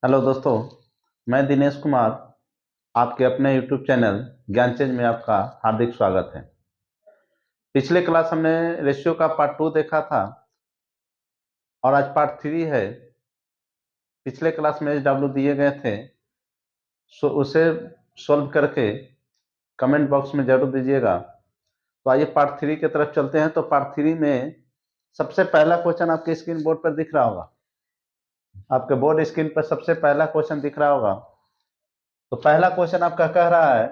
Hello दोस्तों, मैं दिनेश कुमार आपके अपने यूट्यूब चैनल ज्ञान चेंज में आपका हार्दिक स्वागत है। पिछले क्लास हमने रेशियो का पार्ट 2 देखा था और आज पार्ट 3 है। पिछले क्लास में एसडब्ल्यू दिए गए थे, सो उसे सॉल्व करके कमेंट बॉक्स में जरूर दीजिएगा। तो आइए पार्ट 3 की तरफ चलते हैं। तो पार्ट 3 में सबसे पहला क्वेश्चन आपके स्क्रीन बोर्ड पर दिख रहा होगा। आपके बोर्ड स्क्रीन पर सबसे पहला क्वेश्चन दिख रहा होगा। तो पहला क्वेश्चन आपका कह रहा है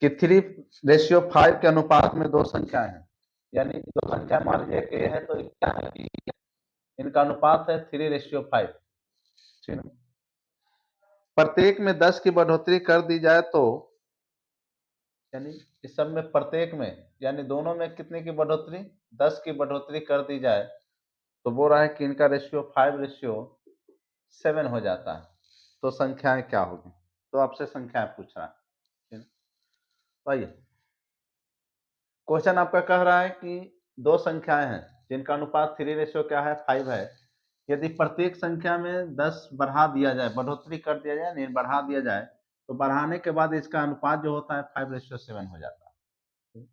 कि 3:5 के अनुपात में दो संख्याएं हैं। यानी दो संख्या मान लीजिए कि है, तो क्या है कि इनका अनुपात है 3:5। ठीक है? प्रत्येक में 10 की बढ़ोतरी कर दी जाए तो यानी इस सब में प्रत्येक में यानी दोनों में कितने की बढ़ोतरी, 10 की बढ़ोतरी कर दी जाए तो बोल रहा है कि इनका रेशियो 5:7 हो जाता है। तो संख्याएं क्या होगी? तो आपसे संख्याएं पूछ रहा है। ठीक है? तो आइए, क्वेश्चन आपका कह रहा है कि दो संख्याएं हैं जिनका अनुपात 3 क्या है, 5 है। यदि प्रत्येक संख्या में 10 बढ़ा दिया जाए, बढ़ोतरी कर दिया जाए, नहीं बढ़ा दिया जाए, तो बढ़ाने के बाद इसका अनुपात जो होता है 5:7 हो जाता है।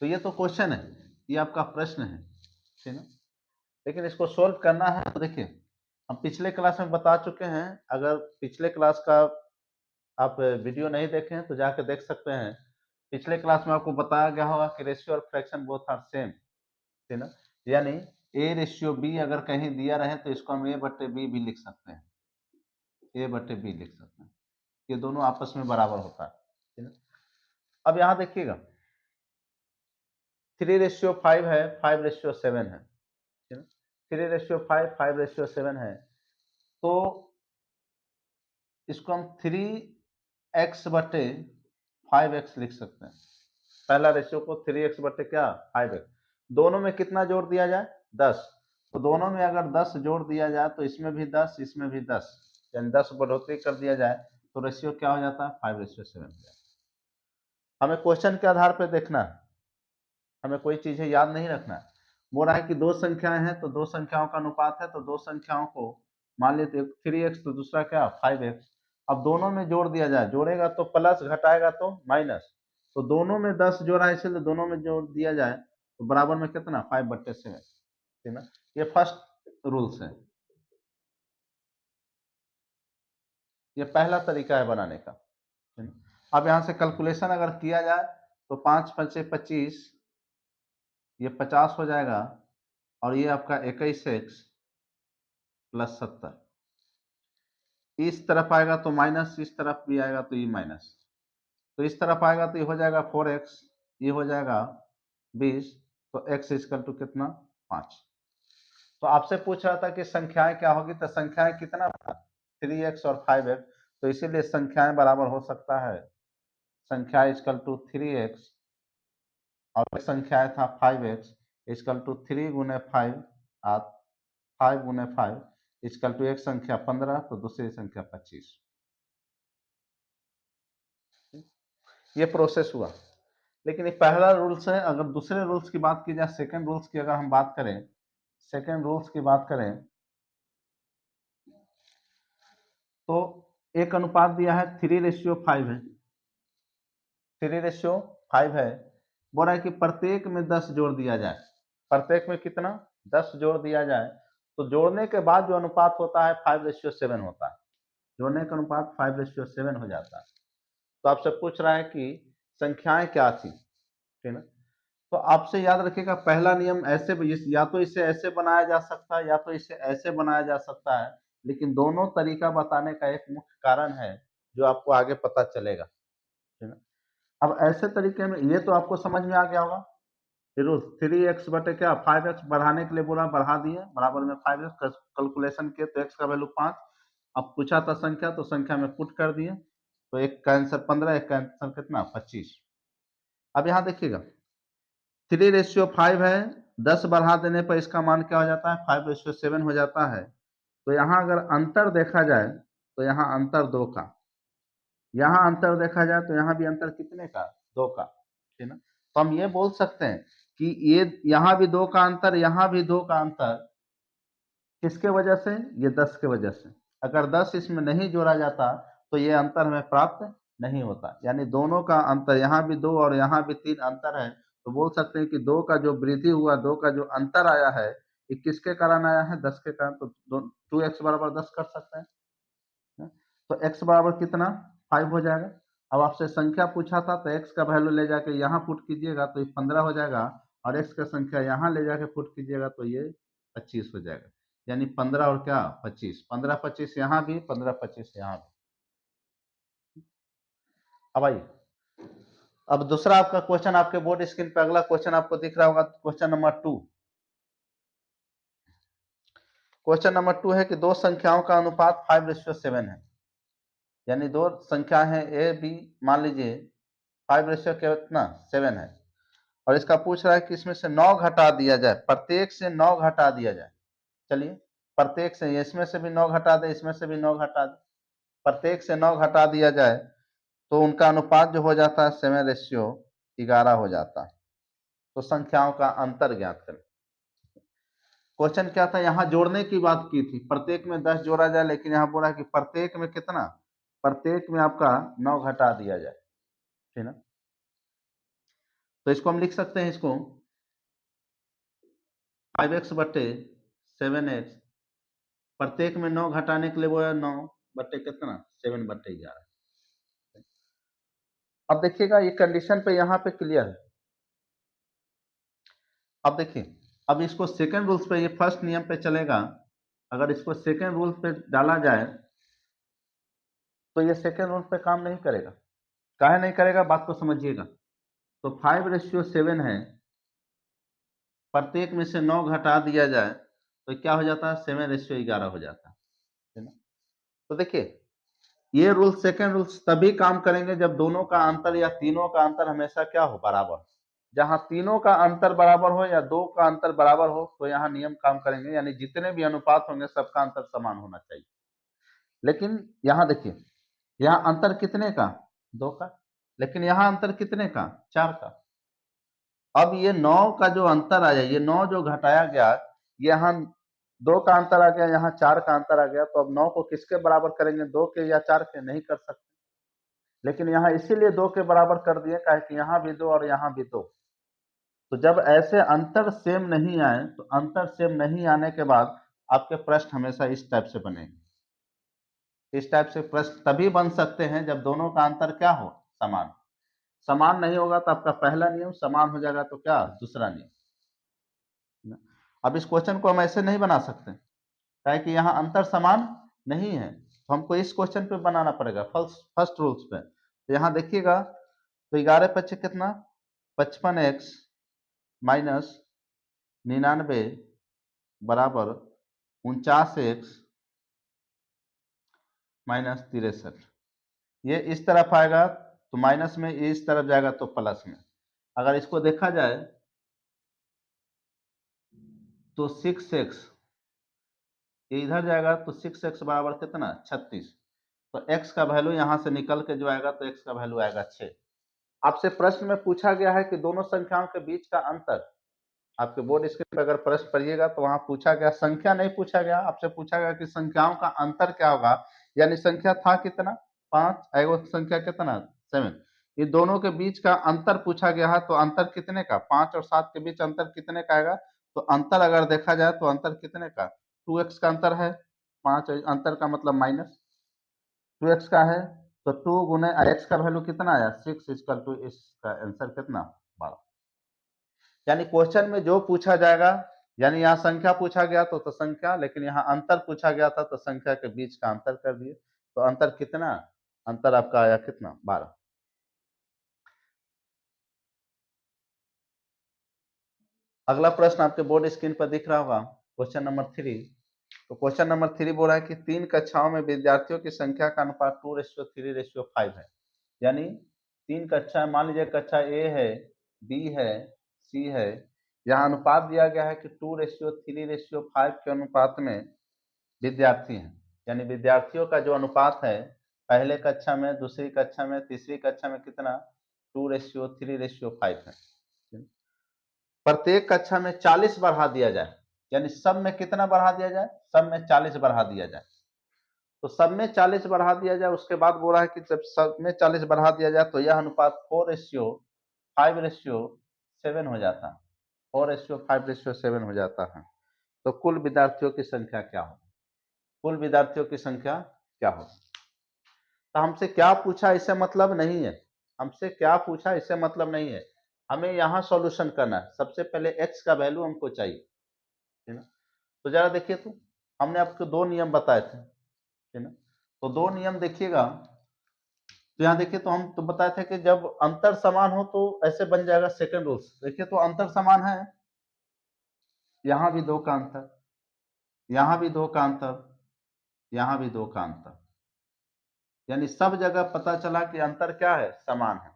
तो ये तो क्वेश्चन है, ये आपका प्रश्न है, ठीक है। लेकिन इसको सोल्व करना है तो देखिए, हम पिछले क्लास में बता चुके हैं। अगर पिछले क्लास का आप वीडियो नहीं देखे हैं तो जाकर देख सकते हैं। पिछले क्लास में आपको बताया गया होगा कि रेशियो और फ्रैक्शन बोथ आर सेम, है ना। यानी A/B अगर कहीं दिया रहे तो इसको हम A/B भी लिख सकते हैं, A/B लिख सकते हैं। ये दोनों आपस में बराबर होता है ना। अब यहाँ देखिएगा, 3:5 है, 5:7 है, ठीक है। 3:5, 5:7 है, तो इसको हम 3x/5x लिख सकते हैं। पहला रेशियो को 3x/ क्या, 5x। दोनों में कितना जोड़ दिया जाए, 10। तो दोनों में अगर 10 जोड़ दिया जाए तो इसमें भी 10, इसमें भी 10, यानी 10 बढ़ोतरी कर दिया जाए तो रेशियो क्या हो जाता है, 5:7 हो जाता है। हमें क्वेश्चन के आधार पर देखना है, हमें कोई चीजें याद नहीं रखना है। बोल रहा है कि दो संख्याएं हैं तो दो संख्याओं का अनुपात है, तो दो संख्याओं को मान लेते हैं 3x तो दूसरा क्या, 5x। अब दोनों में जोड़ दिया जाए, जोड़ेगा तो प्लस, घटाएगा तो माइनस। तो दोनों में 10 जोड़ा है, इसलिए दोनों में जोड़ दिया जाए तो बराबर में कितना, 5/7, ठीक ना। ये फर्स्ट रूल्स है, ये पहला तरीका है बनाने का, ठीक ना। अब यहाँ से कैलकुलेशन अगर किया जाए तो 5×5 = 25, ये 50 हो जाएगा, और ये आपका 21x + 70। इस तरफ आएगा तो माइनस, इस तरफ भी आएगा तो ये माइनस। तो इस तरफ आएगा तो ये हो जाएगा 4x, ये हो जाएगा 20। तो x इक्वल टू कितना, 5। तो आपसे पूछ रहा था कि संख्याएं क्या होगी, तो संख्याएं कितना था, 3x और 5x। तो इसीलिए संख्याएं बराबर हो सकता है, संख्या इक्वल टू 3x और एक संख्या था 5x इक्वल टू 3 × 5 आप 5 × 5 इक्वल टू एक संख्या 15, तो दूसरी संख्या 25। ये प्रोसेस हुआ। लेकिन ये पहला रूल्स है। अगर दूसरे रूल्स की बात की जाए, सेकंड रूल्स की अगर हम बात करें, सेकंड रूल्स की बात करें तो एक अनुपात दिया है 3:5 है, 3:5 है। बोल रहा है कि प्रत्येक में 10 जोड़ दिया जाए, प्रत्येक में कितना, 10 जोड़ दिया जाए, तो जोड़ने के बाद जो अनुपात होता है 5:7 होता है। जोड़ने का अनुपात 5:7 हो जाता है। तो आपसे पूछ रहा है कि संख्याएं क्या थी, ठीक है ना। तो आपसे याद रखिएगा, पहला नियम ऐसे या तो इसे ऐसे बनाया जा सकता है या तो इसे ऐसे बनाया जा सकता है। लेकिन दोनों तरीका बताने का एक मुख्य कारण है जो आपको आगे पता चलेगा, ठीक है ना। अब ऐसे तरीके में ये तो आपको समझ में आ गया होगा। फिर 3x/क्या, 5x बढ़ाने के लिए बोला, बढ़ा दिए, बराबर में 5x कैलकुलेशन किए तो x का वैल्यू 5। अब पूछा था संख्या, तो संख्या में पुट कर दिए, तो एक का आंसर 15, एक का आंसर कितना, 25। अब यहाँ देखिएगा, 3:5 है, 10 बढ़ा देने पर इसका मान क्या हो जाता है, 5:7 हो जाता है। तो यहाँ अगर अंतर देखा जाए तो यहाँ अंतर 2 का, यहाँ अंतर देखा जाए तो यहाँ भी अंतर कितने का, 2 का, ठीक है ना। तो हम ये बोल सकते हैं कि ये यहाँ भी 2 का अंतर, यहाँ भी 2 का अंतर, किसके वजह से? ये 10 के वजह से। अगर 10 इसमें नहीं जोड़ा जाता तो ये अंतर हमें प्राप्त नहीं होता। यानी दोनों का अंतर, यहाँ भी 2 और यहाँ भी 3 अंतर है, तो बोल सकते हैं कि 2 का जो वृद्धि हुआ, 2 का जो अंतर आया है, ये किसके कारण आया है? 10 के कारण। तो 2x बराबर 10 कर सकते हैं। तो x बराबर कितना? 5 हो जाएगा। अब आपसे संख्या पूछा था तो x का वैल्यू ले जाके यहाँ पुट कीजिएगा तो ये 15 हो जाएगा, और x का संख्या यहाँ ले जाके पुट कीजिएगा तो ये 25 हो जाएगा। यानी 15 और क्या 25, 15 25 यहाँ भी, 15 25 यहाँ भी। अब आइए, अब दूसरा आपका क्वेश्चन आपके बोर्ड स्क्रीन पे अगला क्वेश्चन आपको दिख रहा होगा, क्वेश्चन नंबर 2। क्वेश्चन नंबर 2 है कि दो संख्याओं का अनुपात 5:7 है। यानी दो संख्या है ए बी, मान लीजिए 5 कितना 7 है, और इसका पूछ रहा है कि इसमें से 9 घटा दिया जाए, प्रत्येक से 9 घटा दिया जाए। चलिए प्रत्येक से, इसमें से भी 9 घटा दे, इसमें से भी 9 घटा दे, प्रत्येक से 9 घटा दिया जाए तो उनका अनुपात जो हो जाता है 7:11 हो जाता है। तो संख्याओं का अंतर ज्ञात करें। क्वेश्चन क्या था? यहाँ जोड़ने की बात की थी, प्रत्येक में 10 जोड़ा जाए, लेकिन यहाँ बोला कि प्रत्येक में कितना? प्रत्येक में आपका 9 घटा दिया जाए, ठीक ना। तो इसको हम लिख सकते हैं, इसको 5x/7x, प्रत्येक में 9 घटाने के लिए वो है 9 बटे कितना 7/11। अब देखिएगा ये कंडीशन पे यहाँ पे क्लियर है। अब देखिए, अब इसको सेकंड रूल्स पे, ये फर्स्ट नियम पे चलेगा। अगर इसको सेकंड रूल पे डाला जाए तो ये सेकंड रूल पे काम नहीं करेगा। काहे नहीं करेगा? बात को समझिएगा। तो 5:7 है, प्रत्येक में से 9 घटा दिया जाए तो क्या हो जाता है? 7:11 हो जाता है ना। तो देखिए ये रूल, सेकंड रूल तभी काम करेंगे जब दोनों का अंतर या तीनों का अंतर हमेशा क्या हो? बराबर। जहां तीनों का अंतर बराबर हो या 2 का अंतर बराबर हो तो यहाँ नियम काम करेंगे, यानी जितने भी अनुपात होंगे सबका अंतर समान होना चाहिए। लेकिन यहाँ देखिए, यहाँ अंतर कितने का? 2 का। लेकिन यहाँ अंतर कितने का? 4 का। अब ये 9 का जो अंतर आया, ये 9 जो घटाया गया, यहाँ 2 का अंतर आ गया, यहाँ 4 का अंतर आ गया, तो अब 9 को किसके बराबर करेंगे? 2 के या 4 के? नहीं कर सकते। लेकिन यहाँ इसीलिए 2 के बराबर कर दिए काहे कि यहाँ भी 2 और यहाँ भी 2। तो जब ऐसे अंतर सेम नहीं आए, तो अंतर सेम नहीं आने के बाद आपके प्रश्न हमेशा इस टाइप से बनेंगे। इस टाइप से प्रश्न तभी बन सकते हैं जब दोनों का अंतर क्या हो? समान। समान नहीं होगा तो आपका पहला नियम, समान हो जाएगा तो क्या? दूसरा नियम। अब इस क्वेश्चन को हम ऐसे नहीं बना सकते काहे कि यहाँ अंतर समान नहीं है, तो हमको इस क्वेश्चन पे बनाना पड़ेगा फर्स्ट रूल्स पे। तो यहाँ देखिएगा, तो 11 पच्चीस कितना? 55x माइनस 99 बराबर 49x माइनस 63। ये इस तरफ आएगा तो माइनस में, ये इस तरफ जाएगा तो प्लस में। अगर इसको देखा जाए तो 6x ये इधर जाएगा तो 6x बराबर कितना? 36। तो x का वैल्यू यहाँ से निकल के जो आएगा तो x का वैल्यू आएगा 6। आपसे प्रश्न में पूछा गया है कि दोनों संख्याओं के बीच का अंतर। आपके बोर्ड स्क्रीन पर अगर प्रश्न पढ़िएगा तो वहां पूछा गया, संख्या नहीं पूछा गया, आपसे पूछा गया कि संख्याओं का अंतर क्या होगा। यानी संख्या था कितना? 5, एगो संख्या कितना? 7। ये दोनों के बीच का अंतर पूछा गया है, तो अंतर कितने का? 5 और 7 के बीच अंतर कितने का आएगा? तो अंतर अगर देखा जाए तो अंतर कितने का? 2x का अंतर है। 5 अंतर का मतलब माइनस 2x का है, तो 2 गुने x का वैल्यू कितना आया? 6 इक्वल टू, इसका आंसर कितना? 12। यानी क्वेश्चन में जो पूछा जाएगा, यानी यहाँ संख्या पूछा गया तो संख्या, लेकिन यहाँ अंतर पूछा गया था तो संख्या के बीच का अंतर कर दिए। तो अंतर कितना? अंतर आपका आया कितना? 12। अगला प्रश्न आपके बोर्ड स्क्रीन पर दिख रहा होगा, क्वेश्चन नंबर 3। तो क्वेश्चन नंबर 3 बोल रहा है कि 3 कक्षाओं में विद्यार्थियों की संख्या का अनुपात 2:3:5 है। यानी 3 कक्षा, मान लीजिए कक्षा ए है, बी है, सी है, यहाँ अनुपात दिया गया है कि 2:3:5 के अनुपात में विद्यार्थी हैं। यानी विद्यार्थियों का जो अनुपात है, पहले कक्षा में, दूसरी कक्षा में, तीसरी कक्षा में कितना? 2:3:5 है। प्रत्येक कक्षा में 40 बढ़ा दिया जाए यानी सब में कितना बढ़ा दिया जाए, सब में 40 बढ़ा दिया जाए। तो सब में 40 बढ़ा दिया जाए, उसके बाद बोल रहा है कि जब सब में 40 बढ़ा दिया जाए तो यह अनुपात 4:5:7 हो जाता है, 4:5:7 हो जाता है। तो कुल विद्यार्थियों की संख्या क्या हो, कुल विद्यार्थियों की संख्या क्या हो। तो हमसे क्या पूछा इससे मतलब नहीं है, हमसे क्या पूछा इससे मतलब नहीं है, हमें यहाँ सॉल्यूशन करना है। सबसे पहले एक्स का वैल्यू हमको चाहिए, है ना। तो जरा देखिए, तो हमने आपको दो नियम बताए थे, है ना। तो दो नियम देखिएगा, तो यहाँ देखिए, तो हम तो बताए थे कि जब अंतर समान हो तो ऐसे बन जाएगा सेकंड रूल्स। देखिए, तो अंतर समान है, यहाँ भी 2 का अंतर, यहाँ भी 2 का अंतर, यहाँ भी 2 का अंतर, यानी सब जगह पता चला कि अंतर क्या है, समान है।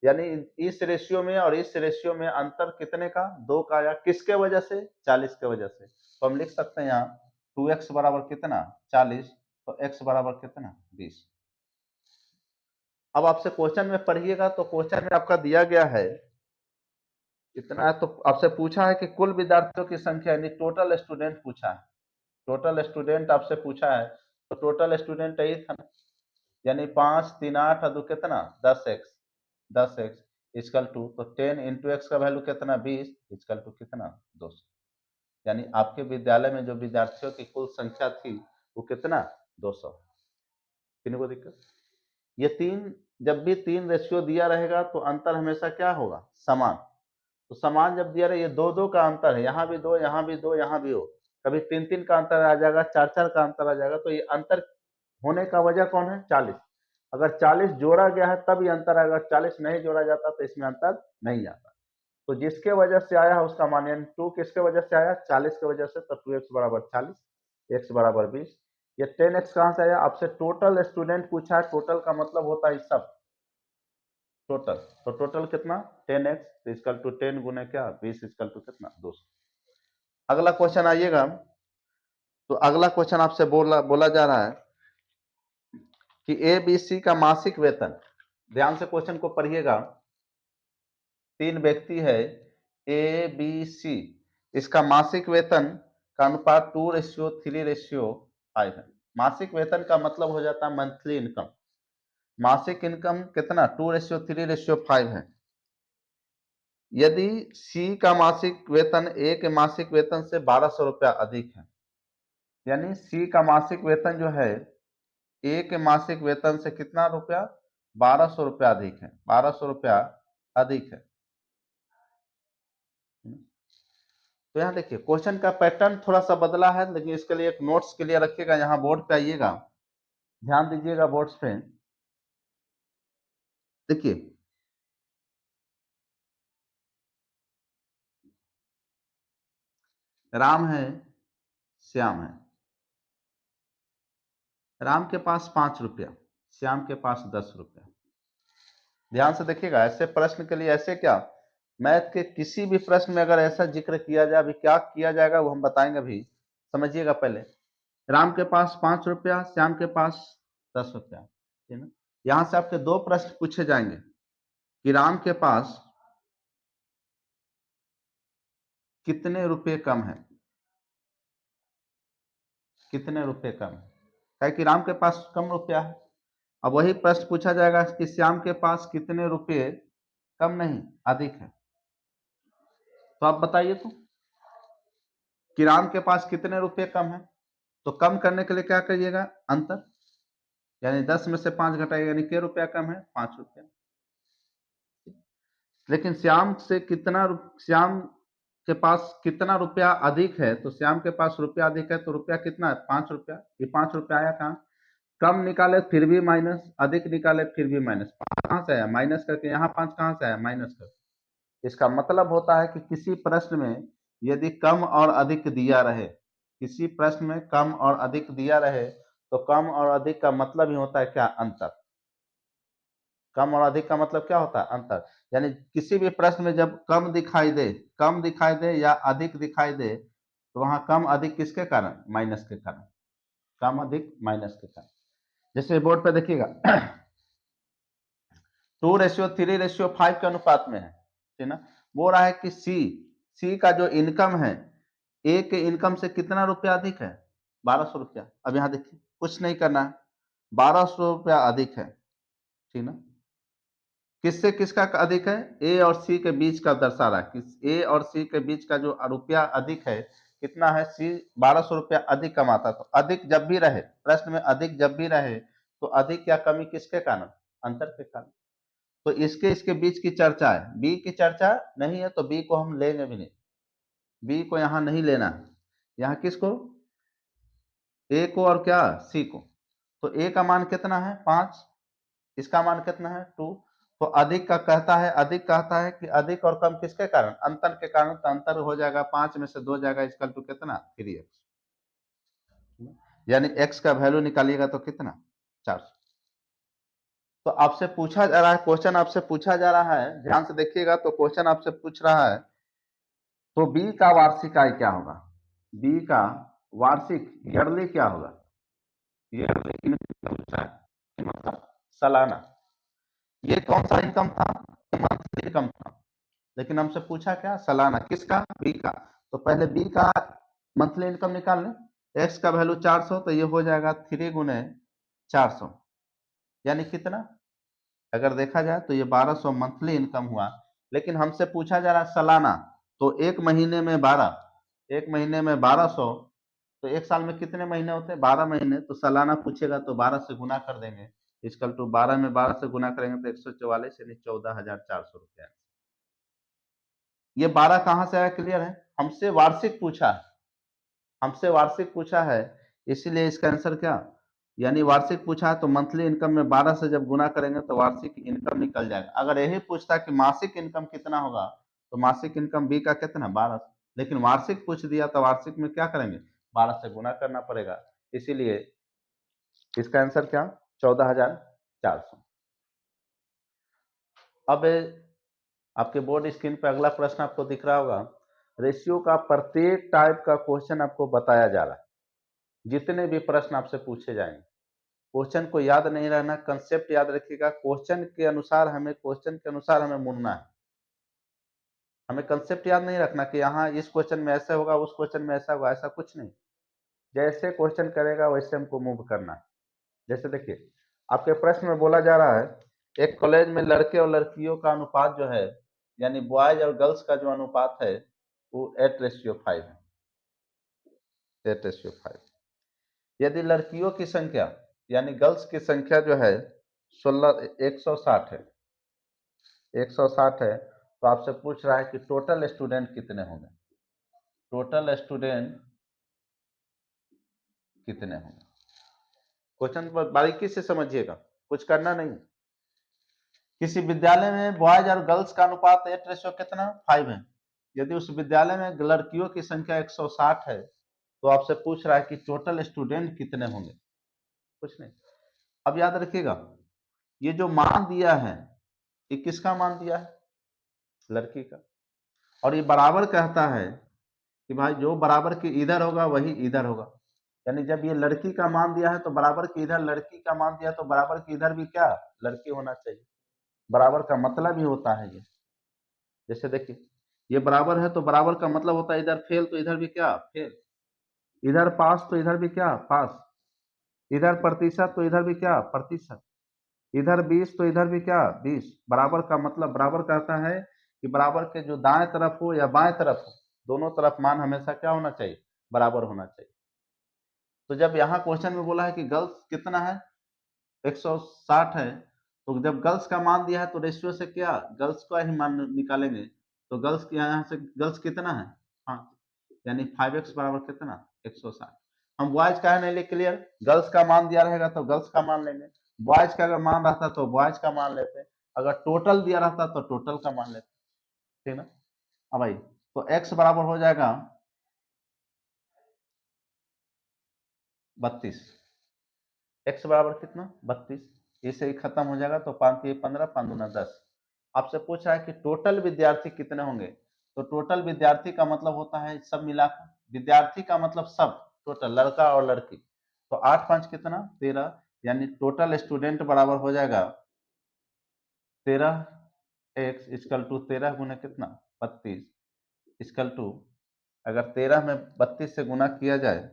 यानी इस रेशियो में और इस रेशियो में अंतर कितने का, 2 का आया। किसके वजह से, 40 के वजह से। तो हम लिख सकते हैं यहाँ 2x बराबर कितना, 40, तो x बराबर कितना, 20। अब आपसे क्वेश्चन में पढ़िएगा, तो क्वेश्चन में आपका दिया गया है इतना, तो आपसे पूछा है कि कुल विद्यार्थियों की संख्या, यानी टोटल स्टूडेंट पूछा है, टोटल स्टूडेंट आपसे पूछा है। तो टोटल स्टूडेंट यही था, यानी 5 3 8 और 2 कितना, 10x, 10x इक्वल टू, तो 10 इंटू एक्स का वैल्यू कितना, 20 इक्वल टू कितना, 200। यानी आपके विद्यालय में जो विद्यार्थियों की कुल संख्या थी वो कितना, 200। किन्हीं को दिक्कत, ये तीन, जब भी 3 रेशियो दिया रहेगा तो अंतर हमेशा क्या होगा, समान। तो समान जब दिया रहे, ये 2 2 का अंतर है, यहाँ भी 2, यहाँ भी 2, यहाँ भी हो, कभी 3 3 का अंतर आ जाएगा, 4 4 का अंतर आ जाएगा। तो ये अंतर होने का वजह कौन है, 40। अगर 40 जोड़ा गया है तब ये अंतर आएगा, 40 नहीं जोड़ा जाता तो इसमें अंतर नहीं आता। तो जिसके वजह से आया है उसका मान, यानी 2 किसके वजह से आया, 40 के वजह से, तो 2x बराबर 40, x बराबर 20। ये 10x कहाँ से आया, आपसे टोटल स्टूडेंट पूछा है, टोटल का मतलब होता है सब टोटल। तो टोटल कितना, 10x, तो इक्वल टू 10 गुने क्या, 20 इक्वल टू कितना, 200। अगला क्वेश्चन आइएगा, तो अगला क्वेश्चन आपसे बोला जा रहा है कि ए बी सी का मासिक वेतन, ध्यान से क्वेश्चन को पढ़िएगा। 3 व्यक्ति है ए बी सी, इसका मासिक वेतन का अनुपात 2:3:5 है। मासिक वेतन का मतलब हो जाता है मंथली इनकम। मासिक इनकम कितना, 2:3:5 है। यदि सी का मासिक वेतन ए के मासिक वेतन से 1200 रुपया अधिक है, यानी सी का मासिक वेतन जो है ए के मासिक वेतन से कितना रुपया, 1200 रुपया अधिक है, 1200 रुपया अधिक है। तो यहाँ देखिए, क्वेश्चन का पैटर्न थोड़ा सा बदला है, लेकिन इसके लिए एक नोट्स के लिए रखिएगा, यहाँ बोर्ड पे आइएगा, ध्यान दीजिएगा बोर्ड्स पे। देखिए, राम है, श्याम है, राम के पास 5 रुपया, श्याम के पास 10 रुपया। ध्यान से देखिएगा, ऐसे प्रश्न के लिए ऐसे क्या, मैथ के किसी भी प्रश्न में अगर ऐसा जिक्र किया जाए, अभी क्या किया जाएगा वो हम बताएंगे, अभी समझिएगा। पहले राम के पास 5 रुपया, श्याम के पास 10 रुपया, है ना। यहां से आपके 2 प्रश्न पूछे जाएंगे कि राम के पास कितने रुपए कम है, कितने रुपए कम है, क्या कि राम के पास कम रुपया है। अब वही प्रश्न पूछा जाएगा कि श्याम के पास कितने रुपए कम नहीं, अधिक है। तो आप बताइए तो, कि राम के पास कितने रुपए कम है। तो कम करने के लिए क्या करिएगा, अंतर, यानी 10 में से 5 घटाइएगा, यानी क्या रुपया कम है, 5 रुपया। लेकिन श्याम से कितना, श्याम के पास कितना रुपया अधिक है, तो श्याम के पास रुपया अधिक है, तो रुपया कितना है, 5 रुपया। ये 5 रुपया आया कहाँ, कम निकाले फिर भी माइनस, अधिक निकाले फिर भी माइनस, 5 कहाँ से आया, माइनस करके, यहाँ 5 कहाँ से आया, माइनस करके। इसका मतलब होता है कि किसी प्रश्न में यदि कम और अधिक दिया रहे, किसी प्रश्न में कम और अधिक दिया रहे, तो कम और अधिक का मतलब ही होता है क्या, अंतर। कम और अधिक का मतलब क्या होता है, अंतर। यानी किसी भी प्रश्न में जब कम दिखाई दे, कम दिखाई दे या अधिक दिखाई दे, तो वहां कम अधिक किसके कारण, माइनस के कारण, कम अधिक माइनस के कारण। जैसे बोर्ड पे देखिएगा 2:3:5 के अनुपात में है ना। बोल रहा है कि सी का जो इनकम है ए के इनकम से कितना रुपया अधिक है? 1200 रुपया। अब यहाँ देखिए कुछ नहीं करना है, 1200 रुपया अधिक है, ठीक ना। किससे किसका अधिक है? ए और सी के बीच का दर्शा रहा है कि ए और सी के बीच का जो रुपया अधिक है कितना है? सी 1200 रुपया अधिक कमाता। तो अधिक जब भी रहे, प्रश्न में अधिक जब भी रहे तो अधिक या कमी किसके कारण? अंतर के कारण। तो इसके इसके बीच की चर्चा है, बी की चर्चा नहीं है तो बी को हम लेंगे भी नहीं, बी को यहाँ नहीं लेना है। यहाँ किसको? ए को और क्या? सी को। तो ए का मान कितना है? 5, इसका मान कितना है? 2। तो अधिक का कहता है, अधिक कहता है कि अधिक और कम किसके कारण? अंतर के कारण। तो अंतर हो जाएगा 5 में से 2 जाएगा, इक्वल टू कितना? 3x। यानी x का वैल्यू निकालिएगा तो कितना? 400। तो आपसे पूछा जा रहा है, क्वेश्चन आपसे पूछा जा रहा है, ध्यान से देखिएगा। तो क्वेश्चन आपसे पूछ रहा है तो बी का वार्षिक आय क्या होगा? बी का वार्षिक ईयरली क्या होगा? ईयरली मतलब सालाना। ये कौन सा इनकम था? मंथली इनकम था, लेकिन हमसे पूछा क्या? सालाना। किसका? बी का। तो पहले बी का मंथली इनकम निकाल लें। एक्स का वैल्यू 400, तो ये हो जाएगा 3 गुने 400, यानी कितना? अगर देखा जाए तो ये 1200 मंथली इनकम हुआ, लेकिन हमसे पूछा जा रहा है सालाना। तो एक महीने में 12, एक महीने में 1200, तो एक साल में कितने महीने होते हैं? 12 महीने। तो सालाना पूछेगा तो 12 से गुना कर देंगे, इक्वल टू 12 में 12 से गुना करेंगे तो 144 यानी 14,400 रुपया। ये 12 कहां से आया? क्लियर है? हमसे वार्षिक पूछा है, हमसे वार्षिक पूछा है, इसीलिए इसका आंसर क्या? यानी वार्षिक पूछा है तो मंथली इनकम में 12 से जब गुना करेंगे तो वार्षिक इनकम निकल जाएगा। अगर यही पूछता कि मासिक इनकम कितना होगा तो मासिक इनकम बी का कितना? 12। लेकिन वार्षिक पूछ दिया तो वार्षिक में क्या करेंगे? 12 से गुना करना पड़ेगा, इसीलिए इसका आंसर क्या? 14,400। अब आपके बोर्ड स्क्रीन पर अगला प्रश्न आपको दिख रहा होगा। रेशियो का प्रत्येक टाइप का क्वेश्चन आपको बताया जा रहा है, जितने भी प्रश्न आपसे पूछे जाएंगे। क्वेश्चन को याद नहीं रहना, कंसेप्ट याद रखिएगा। क्वेश्चन के अनुसार हमें मुड़ना है। हमें कंसेप्ट याद नहीं रखना कि यहाँ इस क्वेश्चन में ऐसा होगा, उस क्वेश्चन में ऐसा होगा, ऐसा कुछ नहीं। जैसे क्वेश्चन करेगा वैसे हमको मूव करना है। जैसे देखिए आपके प्रश्न में बोला जा रहा है, एक कॉलेज में लड़के और लड़कियों का अनुपात जो है, यानी बॉयज और गर्ल्स का जो अनुपात है वो 8:5 है। 8:5। यदि लड़कियों की संख्या यानी गर्ल्स की संख्या जो है 160 है, 160 है, तो आपसे पूछ रहा है कि टोटल स्टूडेंट कितने होंगे? टोटल स्टूडेंट कितने होंगे? क्वेश्चन पर बारीकी से समझिएगा, कुछ करना नहीं। किसी विद्यालय में बॉयज और गर्ल्स का अनुपात 8 कितना? 5 है। यदि उस विद्यालय में लड़कियों की संख्या 160 है तो आपसे पूछ रहा है कि टोटल स्टूडेंट कितने होंगे? कुछ नहीं। अब याद रखिएगा, ये जो मान दिया है ये किसका मान दिया है? लड़की का। और ये बराबर कहता है कि भाई जो बराबर के इधर होगा वही इधर होगा। यानी जब ये लड़की का मान दिया है तो बराबर के इधर लड़की का मान दिया, तो बराबर के इधर भी क्या? लड़की होना चाहिए। बराबर का मतलब ही होता है ये। जैसे देखिए ये बराबर है तो बराबर का मतलब होता है इधर फेल तो इधर भी क्या? फेल। इधर पास तो इधर भी क्या? पास। इधर प्रतिशत तो इधर भी क्या? प्रतिशत। इधर 20 तो इधर भी क्या? 20। बराबर का मतलब बराबर कहता है कि बराबर के जो दाएं तरफ हो या बाएं तरफ हो, दोनों तरफ मान हमेशा क्या होना चाहिए? बराबर होना चाहिए। तो जब यहाँ क्वेश्चन में बोला है कि गर्ल्स कितना है? 160 है, तो जब गर्ल्स का मान दिया है तो रेशियो से क्या? गर्ल्स का ही मान निकालेंगे। तो गर्ल्स के यहाँ से गर्ल्स कितना है? 5, यानी 5x बराबर कितना? 160। हम बॉयज का है नहीं ले, क्लियर। गर्ल्स का मान दिया रहेगा तो गर्ल्स का मान लेंगे, बॉयज का अगर मान रहता तो बॉयज का मान लेते, अगर टोटल दिया रहता तो टोटल का मान लेते, ठीक ना। अब भाई तो x बराबर हो जाएगा 32। x बराबर कितना? 32। इसे ही खत्म हो जाएगा तो 5 3 15, 5 दूना 10। आपसे पूछ रहा है कि टोटल विद्यार्थी कितने होंगे? तो टोटल विद्यार्थी का मतलब होता है सब मिलाकर, विद्यार्थी का मतलब सब, टोटल लड़का और लड़की। तो 8 5 कितना? 13, यानी टोटल स्टूडेंट बराबर हो जाएगा 13 x इक्वल टू 13 गुना कितना? 32 इक्वल टू अगर 13 में 32 से गुना किया जाए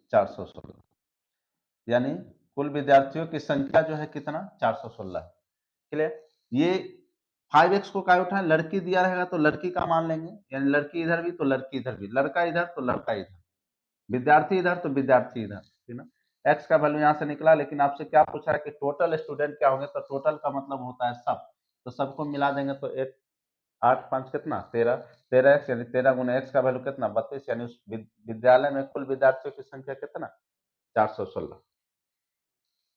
416, यानी कुल विद्यार्थियों की संख्या जो है कितना 416। क्लियर। ये 5x को क्या उठाए, लड़की दिया रहेगा तो लड़की का मान लेंगे, यानी लड़की इधर भी तो लड़की इधर भी, लड़का इधर तो लड़का इधर, विद्यार्थी इधर तो विद्यार्थी इधर, ठीक ना। x का वैल्यू यहाँ से निकला, लेकिन आपसे क्या पूछा है कि टोटल स्टूडेंट क्या होंगे, तो टोटल का मतलब होता है सब, तो सबको मिला देंगे तो 1 8 5 कितना 13, 13x यानी 13 गुना x का वैल्यू कितना 32, यानी उस विद्यालय में कुल विद्यार्थियों की संख्या कितना 416।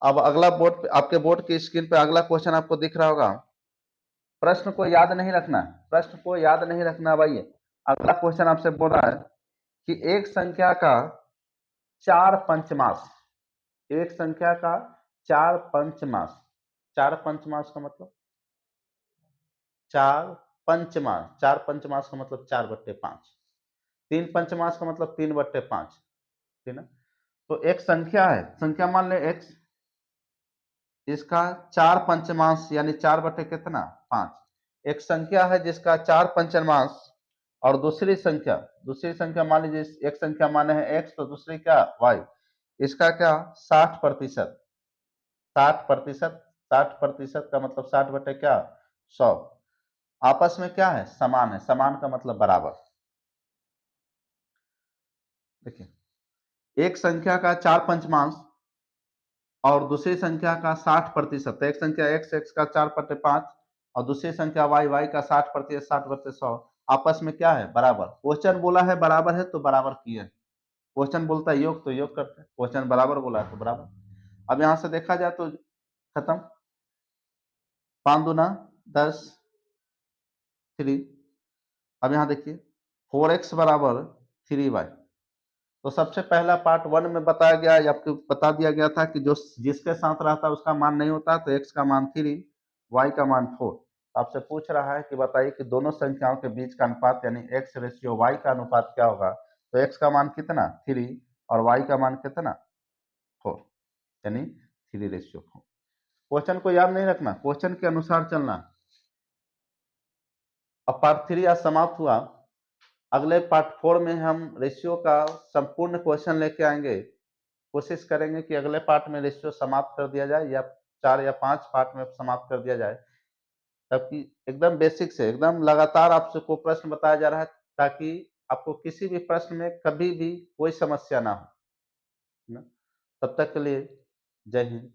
अब अगला बोर्ड पे, आपके बोर्ड की स्क्रीन पे अगला क्वेश्चन आपको दिख रहा होगा। प्रश्न को याद नहीं रखना, प्रश्न को याद नहीं रखना भाई। अगला क्वेश्चन आपसे बोल रहा है कि एक संख्या का 4 पंचमांश, एक संख्या का 4 पंचमांश, 4 पंचमांश का मतलब 4 पंचमांश, 4 पंचमांश का मतलब 4/5, 3 पंचमांश का मतलब 3/5, ठीक ना। तो एक संख्या है, संख्या मान ले x, इसका 4 पंचमांश यानी 4 बटे कितना 5। एक संख्या है जिसका 4 पंचमांश और दूसरी संख्या मान लीजिए, एक संख्या माने है x तो दूसरी क्या y, इसका क्या 60%, 60%, 60% का मतलब 60 बटे क्या 100, आपस में क्या है समान है, समान का मतलब बराबर। देखिए एक संख्या का 4 पंचमांश और दूसरी संख्या का 60%, एक संख्या x का 4/5 और दूसरी संख्या y का 60%, 60/100, आपस में क्या है बराबर। क्वेश्चन बोला है बराबर है तो बराबर किए, क्वेश्चन बोलता है योग तो योग करते हैं, क्वेश्चन बराबर बोला है तो बराबर। अब यहां से देखा जाए तो खत्म, 5 दूना 10 3। अब यहाँ देखिए 4x बराबर 3y, तो सबसे पहला पार्ट 1 में बताया गया, आपको बता दिया गया था कि जो जिसके साथ रहता है उसका मान नहीं होता, तो x का मान 3, y का मान 4। आपसे पूछ रहा है कि बताइए कि दोनों संख्याओं के बीच का अनुपात यानी x रेशियो y का अनुपात क्या होगा, तो x का मान कितना 3 और y का मान कितना 4, यानी 3:4। क्वेश्चन को याद नहीं रखना, क्वेश्चन के अनुसार चलना। अब पार्ट 3 आज समाप्त हुआ, अगले पार्ट 4 में हम रेशियो का संपूर्ण क्वेश्चन लेके आएंगे। कोशिश करेंगे कि अगले पार्ट में रेशियो समाप्त कर दिया जाए, या 4 या 5 पार्ट में समाप्त कर दिया जाए, ताकि एकदम बेसिक से एकदम लगातार आपसे को प्रश्न बताया जा रहा है, ताकि आपको किसी भी प्रश्न में कभी भी कोई समस्या ना हो, ना। तब तक के लिए जय हिंद।